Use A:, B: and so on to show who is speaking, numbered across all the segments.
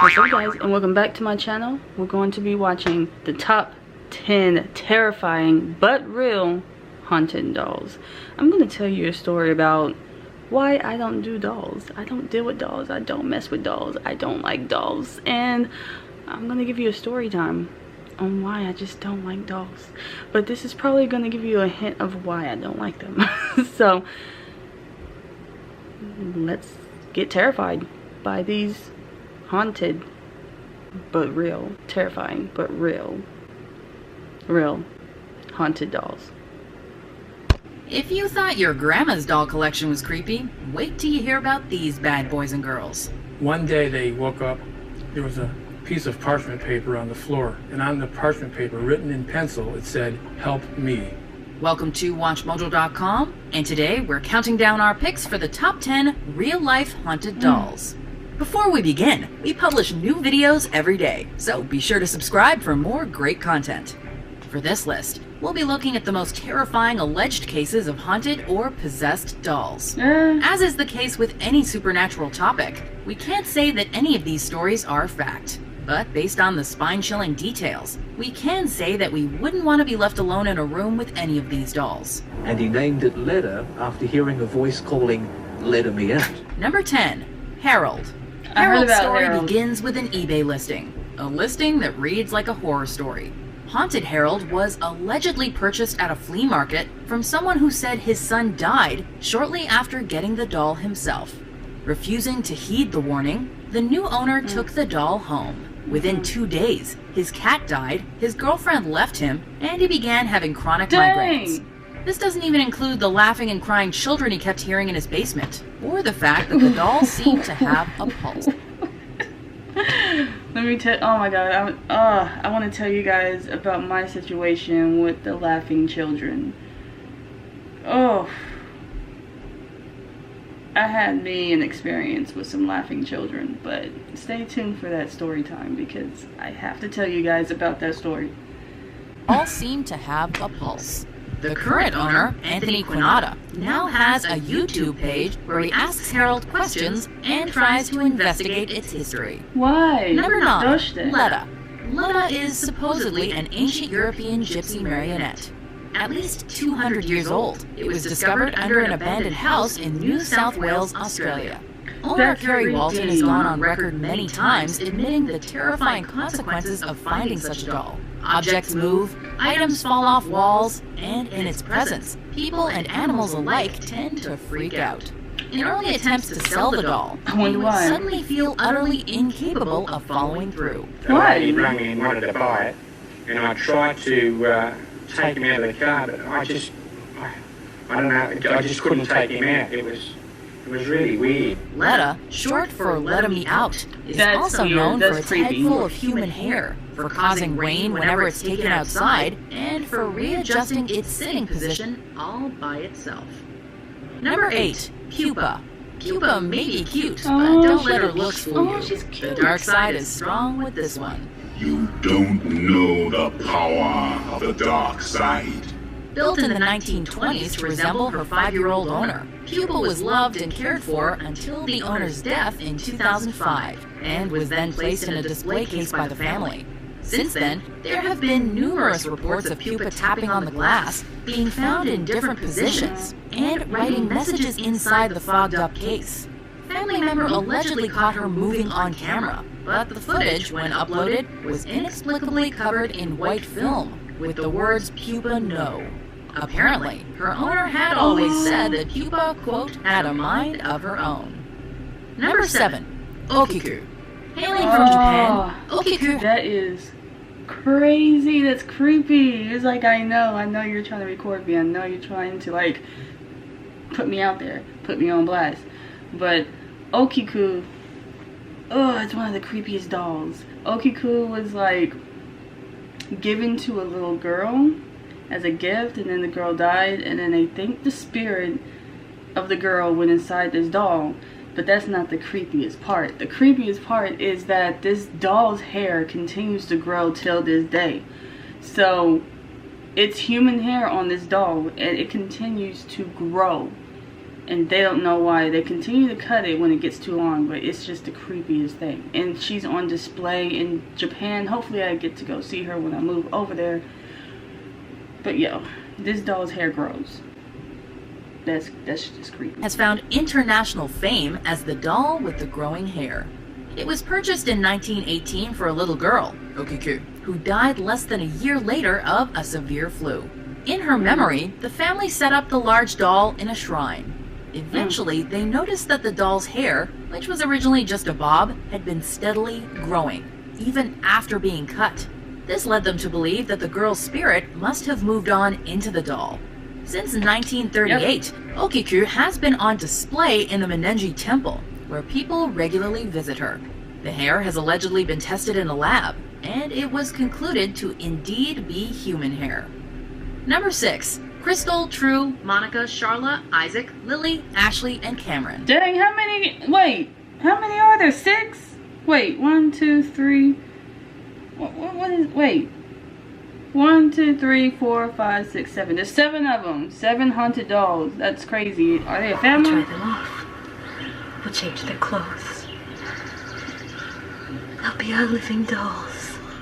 A: What's up guys, and welcome back to my channel. We're going to be watching the top 10 terrifying but real haunted dolls. I'm going to tell you a story about why I don't do dolls. I don't deal with dolls. I don't mess with dolls. I don't like dolls. And I'm going to give you a story time on why I just don't like dolls. But this is probably going to give you a hint of why I don't like them. So let's get terrified by these haunted but real, terrifying but real haunted dolls.
B: If you thought your grandma's doll collection was creepy, wait till you hear about these bad boys and girls.
C: One day they woke up, there was a piece of parchment paper on the floor, and on the parchment paper, written in pencil, it said, "Help me."
B: Welcome to WatchMojo.com, and today we're counting down our picks for the top 10 real-life haunted dolls. Before we begin, we publish new videos every day, so be sure to subscribe for more great content. For this list, we'll be looking at the most terrifying alleged cases of haunted or possessed dolls. As is the case with any supernatural topic, we can't say that any of these stories are fact. But based on the spine-chilling details, we can say that we wouldn't want to be left alone in a room with any of these dolls.
D: And he named it Leda after hearing a voice calling, "Leda me out."
B: Number 10. Harold.
A: I heard
B: Harold's
A: about
B: story
A: Harold.
B: begins with an eBay listing. A listing that reads like a horror story. Haunted Harold was allegedly purchased at a flea market from someone who said his son died shortly after getting the doll himself. Refusing to heed the warning, the new owner took the doll home. Within 2 days, his cat died, his girlfriend left him, and he began having chronic migraines. This doesn't even include the laughing and crying children he kept hearing in his basement, or the fact that the doll seemed to have a pulse.
A: Let me tell, oh my god, I want to tell you guys about my situation with the laughing children. Oh, I had me an experience with some laughing children, but stay tuned for that story time because I have to tell you guys about that story.
B: All seem to have a pulse. The current owner, Anthony Quinata, now has a YouTube page where he asks Harold questions and tries to investigate its history.
A: Why?
B: Number 9.
A: Dość.
B: Leda. Leda is supposedly an ancient European gypsy marionette. At least 200 years old, it was discovered under an abandoned house in New South Wales, Australia. Owner
A: That's
B: Kerry Walton has
A: creepy.
B: gone on record many times admitting the terrifying consequences of finding such a doll. Objects move, items fall off walls, and in its presence, people and animals alike tend to freak out. In early attempts to sell the doll,
A: I
B: he
A: wonder
B: would
A: why.
B: suddenly feel utterly incapable of following through.
E: The
A: Why?
E: lady rang me and wanted to buy it, and I tried to take him out of the car, but I don't know, I just couldn't take him out. It was really weird.
B: Leda, short for Leda Me Out, is
A: That's
B: also
A: weird.
B: known
A: That's
B: for its
A: creepy.
B: head full of human hair, for causing rain whenever it's taken outside, and for readjusting its sitting position all by itself. Number 8. Pupa. Pupa may be cute, but
A: Oh,
B: don't let her
A: she's-
B: looks fool
A: oh,
B: you.
A: she's
B: The
A: cute.
B: dark side is strong with this one.
F: You don't know the power of the dark side.
B: Built in the 1920s to resemble her 5-year-old owner, Pupa was loved and cared for until the owner's death in 2005, and was then placed in a display case by the family. Since then, there have been numerous reports of Pupa tapping on the glass, being found in different positions, and writing messages inside the fogged-up case. A family member allegedly caught her moving on camera, but the footage, when uploaded, was inexplicably covered in white film, with the words "Pupa No." Apparently, her owner had always said that Pupa, quote, had a mind of her own. Number 7. Okiku. Hailing from Japan, Okiku
A: That is crazy. That's creepy. It's like, I know you're trying to record me. I know you're trying to, like, put me out there, put me on blast. But Okiku, it's one of the creepiest dolls. Okiku was, like, given to a little girl as a gift, and then the girl died, and then they think the spirit of the girl went inside this doll. But that's not the creepiest part. The creepiest part is that this doll's hair continues to grow till this day. So it's human hair on this doll, and it continues to grow. And they don't know why. They continue to cut it when it gets too long, but it's just the creepiest thing. And she's on display in Japan. Hopefully I get to go see her when I move over there. But yo, this doll's hair grows. That's just creepy.
B: Has found international fame as the doll with the growing hair. It was purchased in 1918 for a little girl, Okiku, who died less than a year later of a severe flu. In her memory, the family set up the large doll in a shrine. Eventually, they noticed that the doll's hair, which was originally just a bob, had been steadily growing, even after being cut. This led them to believe that the girl's spirit must have moved on into the doll. Since 1938, Okiku has been on display in the Menenji Temple, where people regularly visit her. The hair has allegedly been tested in a lab, and it was concluded to indeed be human hair. Number 6. Crystal, True, Monica, Charla, Isaac, Lily, Ashley, and Cameron.
A: Dang, how many are there? 6? Wait, 1, 2, 3. Wait. 1, 2, 3, 4, 5, 6, 7. There's 7 of them. 7 haunted dolls. That's crazy. Are they a family?
G: We'll turn them off. We'll change their clothes. They'll be our living dolls.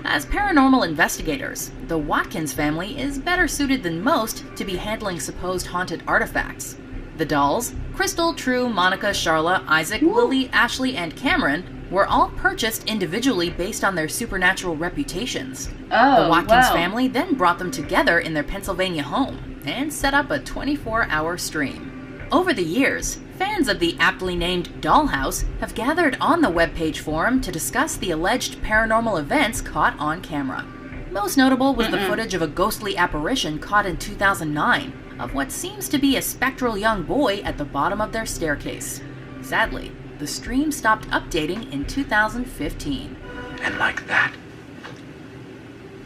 B: As paranormal investigators, the Watkins family is better suited than most to be handling supposed haunted artifacts. The dolls, Crystal, True, Monica, Charla, Isaac, Lily, Ashley, and Cameron, were all purchased individually based on their supernatural reputations.
A: Oh,
B: the Watkins
A: wow.
B: family then brought them together in their Pennsylvania home and set up a 24-hour stream. Over the years, fans of the aptly named Dollhouse have gathered on the webpage forum to discuss the alleged paranormal events caught on camera. Most notable was the footage of a ghostly apparition caught in 2009 of what seems to be a spectral young boy at the bottom of their staircase. Sadly, the stream stopped updating in 2015.
D: And like that,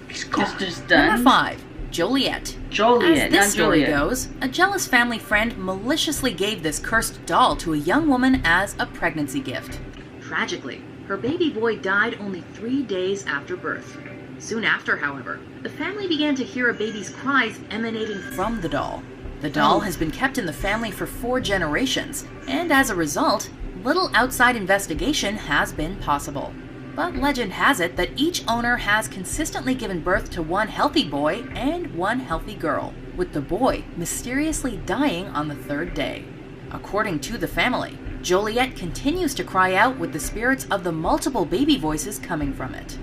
D: he's gone.
A: It's just done.
B: Number 5. Joliet.
A: Joliet,
B: As this
A: not
B: story
A: Juliet.
B: goes, a jealous family friend maliciously gave this cursed doll to a young woman as a pregnancy gift. Tragically, her baby boy died only 3 days after birth. Soon after, however, the family began to hear a baby's cries emanating from the doll. The doll has been kept in the family for 4 generations, and as a result, little outside investigation has been possible. But legend has it that each owner has consistently given birth to one healthy boy and one healthy girl, with the boy mysteriously dying on the 3rd day. According to the family, Joliet continues to cry out with the spirits of the multiple baby voices coming from it.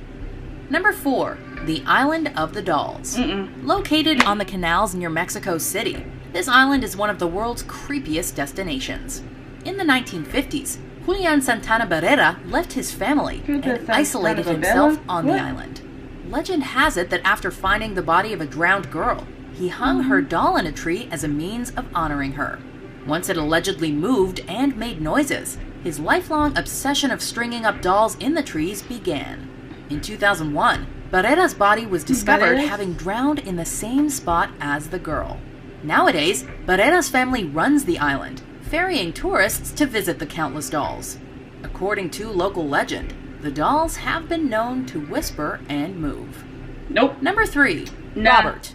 B: Number 4. The Island of the Dolls. Located on the canals near Mexico City, this island is one of the world's creepiest destinations. In the 1950s, Julian Santana Barrera left his family and isolated himself on the island. Legend has it that after finding the body of a drowned girl, he hung her doll in a tree as a means of honoring her. Once it allegedly moved and made noises, his lifelong obsession of stringing up dolls in the trees began. In 2001, Barrera's body was discovered having drowned in the same spot as the girl. Nowadays, Barrera's family runs the island, ferrying tourists to visit the countless dolls. According to local legend, the dolls have been known to whisper and move.
A: Nope.
B: Number 3.
A: Nah.
B: Robert.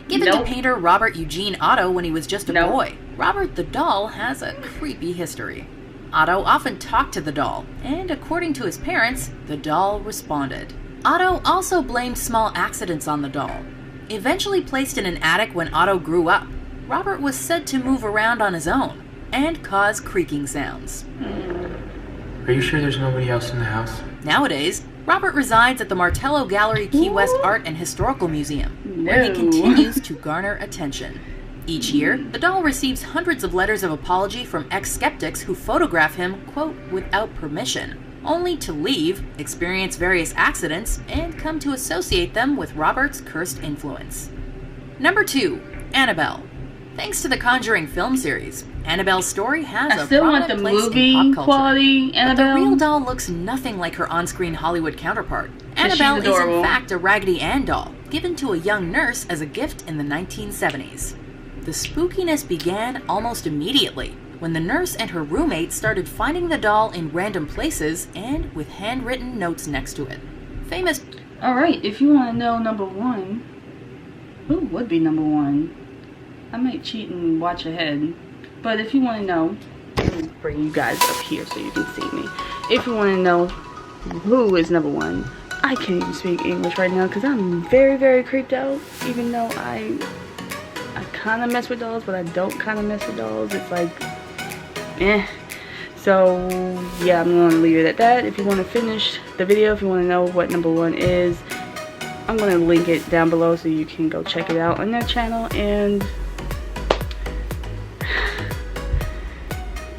B: Given to painter Robert Eugene Otto when he was just a boy, Robert the doll has a creepy history. Otto often talked to the doll, and according to his parents, the doll responded. Otto also blamed small accidents on the doll. Eventually placed in an attic when Otto grew up, Robert was said to move around on his own and cause creaking sounds.
H: Are you sure there's nobody else in the house?
B: Nowadays, Robert resides at the Martello Gallery Key West Art and Historical Museum, where he continues to garner attention. Each year, the doll receives hundreds of letters of apology from ex-skeptics who photograph him, quote, without permission, only to leave, experience various accidents, and come to associate them with Robert's cursed influence. Number 2. Annabelle. Thanks to the Conjuring film series, Annabelle's story has a prominent place in pop culture.
A: Quality Annabelle.
B: But the real doll looks nothing like her on-screen Hollywood counterpart. Annabelle is in fact a Raggedy Ann doll, given to a young nurse as a gift in the 1970s. The spookiness began almost immediately, when the nurse and her roommate started finding the doll in random places and with handwritten notes next to it. Famous...
A: Alright, if you want to know number 1, who would be number 1? I might cheat and watch ahead. But if you want to know, let me bring you guys up here so you can see me. If you want to know who is number one, I can't even speak English right now because I'm very, very creeped out. Even though I kind of mess with dolls, but I don't kind of mess with dolls. It's like, eh. So yeah, I'm going to leave it at that. If you want to finish the video, if you want to know what number one is, I'm going to link it down below so you can go check it out on their channel. And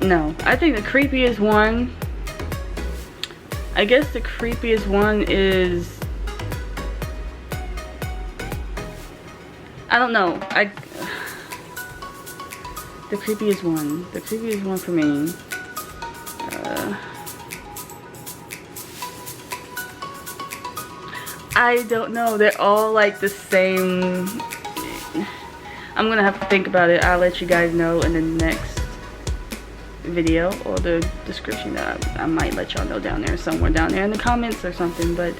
A: no, I think the creepiest one, I guess the creepiest one is, I don't know, the creepiest one for me, I don't know, they're all like the same. I'm gonna have to think about it. I'll let you guys know in the next video or the description. That I might let y'all know down there, somewhere down there in the comments or something. But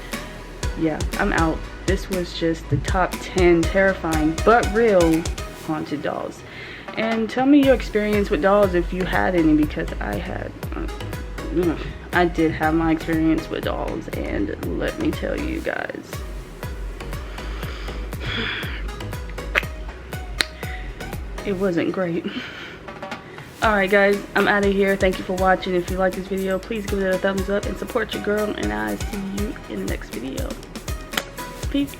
A: yeah, I'm out. This was just the top 10 terrifying but real haunted dolls. And tell me your experience with dolls if you had any, because I did have my experience with dolls, and let me tell you guys, it wasn't great. Alright guys, I'm out of here. Thank you for watching. If you like this video, please give it a thumbs up and support your girl, and I'll see you in the next video. Peace.